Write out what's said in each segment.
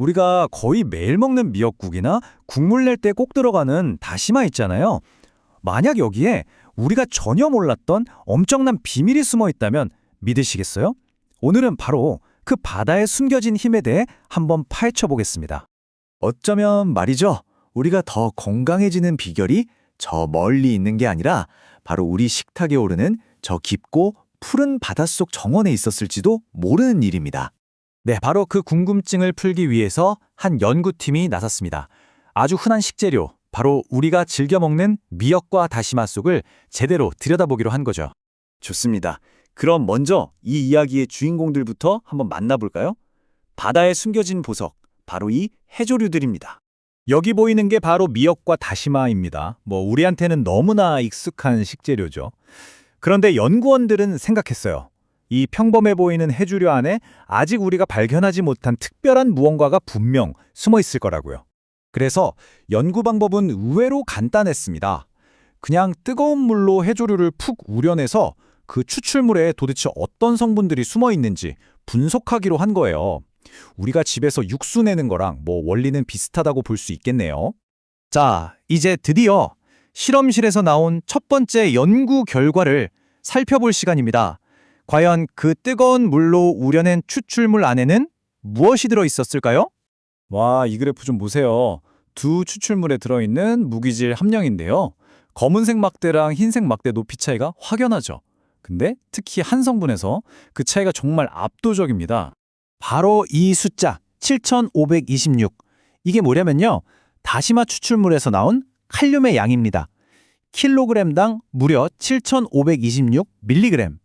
우리가 거의 매일 먹는 미역국이나 국물 낼 때 꼭 들어가는 다시마 있잖아요. 만약 여기에 우리가 전혀 몰랐던 엄청난 비밀이 숨어 있다면 믿으시겠어요? 오늘은 바로 그 바다에 숨겨진 힘에 대해 한번 파헤쳐 보겠습니다. 어쩌면 말이죠. 우리가 더 건강해지는 비결이 저 멀리 있는 게 아니라 바로 우리 식탁에 오르는 저 깊고 푸른 바닷속 정원에 있었을지도 모르는 일입니다. 네, 바로 그 궁금증을 풀기 위해서 한 연구팀이 나섰습니다. 아주 흔한 식재료, 바로 우리가 즐겨 먹는 미역과 다시마 속을 제대로 들여다보기로 한 거죠. 좋습니다. 그럼 먼저 이 이야기의 주인공들부터 한번 만나볼까요? 바다에 숨겨진 보석, 바로 이 해조류들입니다. 여기 보이는 게 바로 미역과 다시마입니다. 우리한테는 너무나 익숙한 식재료죠. 그런데 연구원들은 생각했어요. 이 평범해 보이는 해조류 안에 아직 우리가 발견하지 못한 특별한 무언가가 분명 숨어 있을 거라고요. 그래서 연구 방법은 의외로 간단했습니다. 그냥 뜨거운 물로 해조류를 푹 우려내서 그 추출물에 도대체 어떤 성분들이 숨어 있는지 분석하기로 한 거예요. 우리가 집에서 육수 내는 거랑 원리는 비슷하다고 볼 수 있겠네요. 자, 이제 드디어 실험실에서 나온 첫 번째 연구 결과를 살펴볼 시간입니다. 과연 그 뜨거운 물로 우려낸 추출물 안에는 무엇이 들어 있었을까요? 와, 이 그래프 좀 보세요. 두 추출물에 들어있는 무기질 함량인데요. 검은색 막대랑 흰색 막대 높이 차이가 확연하죠. 근데 특히 한 성분에서 그 차이가 정말 압도적입니다. 바로 이 숫자 7526. 이게 뭐냐면요. 다시마 추출물에서 나온 칼륨의 양입니다. 킬로그램당 무려 7526mg.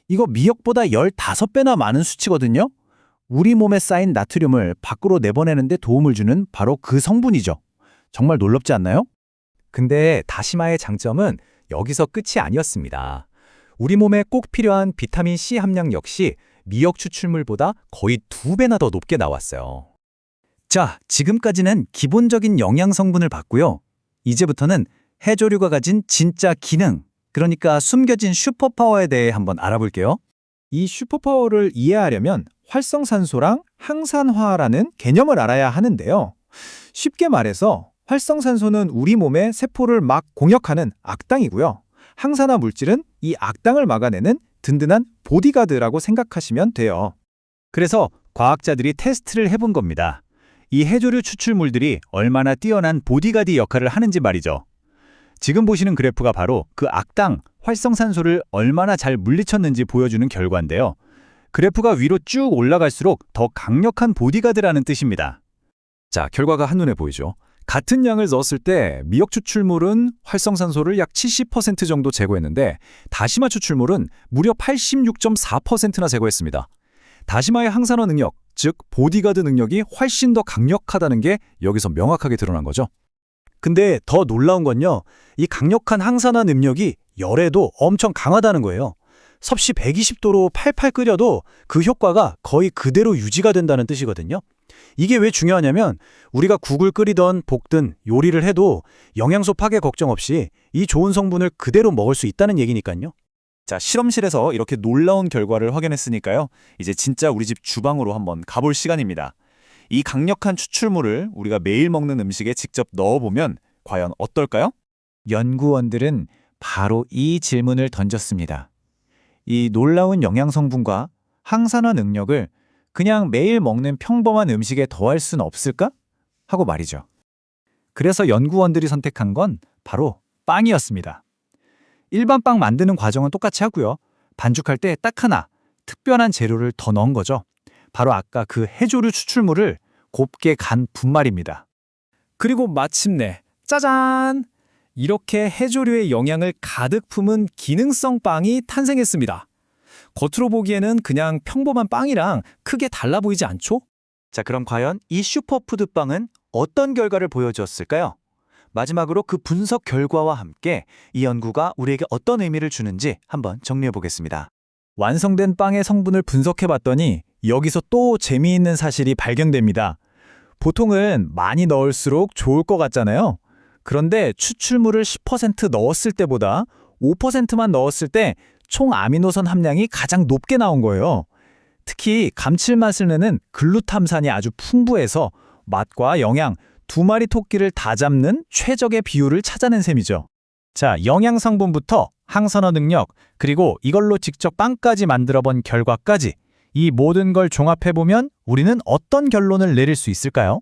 이거 미역보다 15배나 많은 수치거든요. 우리 몸에 쌓인 나트륨을 밖으로 내보내는데 도움을 주는 바로 그 성분이죠. 정말 놀랍지 않나요? 근데 다시마의 장점은 여기서 끝이 아니었습니다. 우리 몸에 꼭 필요한 비타민 C 함량 역시 미역 추출물보다 거의 2배나 더 높게 나왔어요. 자, 지금까지는 기본적인 영양 성분을 봤고요. 이제부터는 해조류가 가진 진짜 기능, 그러니까 숨겨진 슈퍼파워에 대해 한번 알아볼게요. 이 슈퍼파워를 이해하려면 활성산소랑 항산화라는 개념을 알아야 하는데요. 쉽게 말해서 활성산소는 우리 몸의 세포를 막 공격하는 악당이고요. 항산화 물질은 이 악당을 막아내는 든든한 보디가드라고 생각하시면 돼요. 그래서 과학자들이 테스트를 해본 겁니다. 이 해조류 추출물들이 얼마나 뛰어난 보디가드 역할을 하는지 말이죠. 지금 보시는 그래프가 바로 그 악당, 활성산소를 얼마나 잘 물리쳤는지 보여주는 결과인데요. 그래프가 위로 쭉 올라갈수록 더 강력한 보디가드라는 뜻입니다. 자, 결과가 한눈에 보이죠. 같은 양을 넣었을 때 미역 추출물은 활성산소를 약 70% 정도 제거했는데 다시마 추출물은 무려 86.4%나 제거했습니다. 다시마의 항산화 능력, 즉 보디가드 능력이 훨씬 더 강력하다는 게 여기서 명확하게 드러난 거죠. 근데 더 놀라운 건요. 이 강력한 항산화 능력이 열에도 엄청 강하다는 거예요. 섭씨 120도로 팔팔 끓여도 그 효과가 거의 그대로 유지가 된다는 뜻이거든요. 이게 왜 중요하냐면 우리가 국을 끓이던 볶든 요리를 해도 영양소 파괴 걱정 없이 이 좋은 성분을 그대로 먹을 수 있다는 얘기니까요. 자, 실험실에서 이렇게 놀라운 결과를 확인했으니까요. 이제 진짜 우리 집 주방으로 한번 가볼 시간입니다. 이 강력한 추출물을 우리가 매일 먹는 음식에 직접 넣어보면 과연 어떨까요? 연구원들은 바로 이 질문을 던졌습니다. 이 놀라운 영양 성분과 항산화 능력을 그냥 매일 먹는 평범한 음식에 더할 순 없을까? 하고 말이죠. 그래서 연구원들이 선택한 건 바로 빵이었습니다. 일반 빵 만드는 과정은 똑같이 하고요. 반죽할 때 딱 하나 특별한 재료를 더 넣은 거죠. 바로 아까 그 해조류 추출물을 곱게 간 분말입니다. 그리고 마침내 짜잔! 이렇게 해조류의 영양을 가득 품은 기능성 빵이 탄생했습니다. 겉으로 보기에는 그냥 평범한 빵이랑 크게 달라 보이지 않죠? 자, 그럼 과연 이 슈퍼푸드 빵은 어떤 결과를 보여주었을까요? 마지막으로 그 분석 결과와 함께 이 연구가 우리에게 어떤 의미를 주는지 한번 정리해 보겠습니다. 완성된 빵의 성분을 분석해봤더니 여기서 또 재미있는 사실이 발견됩니다. 보통은 많이 넣을수록 좋을 것 같잖아요. 그런데 추출물을 10% 넣었을 때보다 5%만 넣었을 때 총 아미노산 함량이 가장 높게 나온 거예요. 특히 감칠맛을 내는 글루탐산이 아주 풍부해서 맛과 영양 두 마리 토끼를 다 잡는 최적의 비율을 찾아낸 셈이죠. 자, 영양 성분부터 항산화 능력, 그리고 이걸로 직접 빵까지 만들어 본 결과까지 이 모든 걸 종합해보면 우리는 어떤 결론을 내릴 수 있을까요?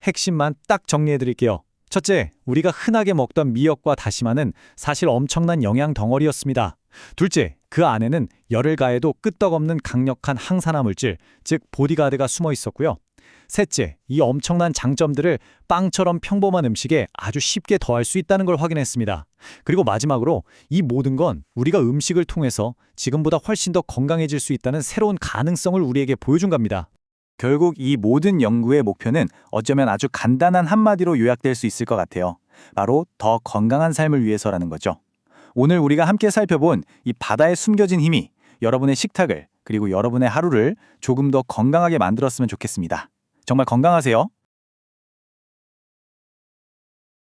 핵심만 딱 정리해 드릴게요. 첫째, 우리가 흔하게 먹던 미역과 다시마는 사실 엄청난 영양 덩어리였습니다. 둘째, 그 안에는 열을 가해도 끄떡없는 강력한 항산화 물질, 즉 보디가드가 숨어 있었고요. 셋째, 이 엄청난 장점들을 빵처럼 평범한 음식에 아주 쉽게 더할 수 있다는 걸 확인했습니다. 그리고 마지막으로 이 모든 건 우리가 음식을 통해서 지금보다 훨씬 더 건강해질 수 있다는 새로운 가능성을 우리에게 보여준 겁니다. 결국 이 모든 연구의 목표는 어쩌면 아주 간단한 한마디로 요약될 수 있을 것 같아요. 바로 더 건강한 삶을 위해서라는 거죠. 오늘 우리가 함께 살펴본 이 바다에 숨겨진 힘이 여러분의 식탁을 그리고 여러분의 하루를 조금 더 건강하게 만들었으면 좋겠습니다. 정말 건강하세요.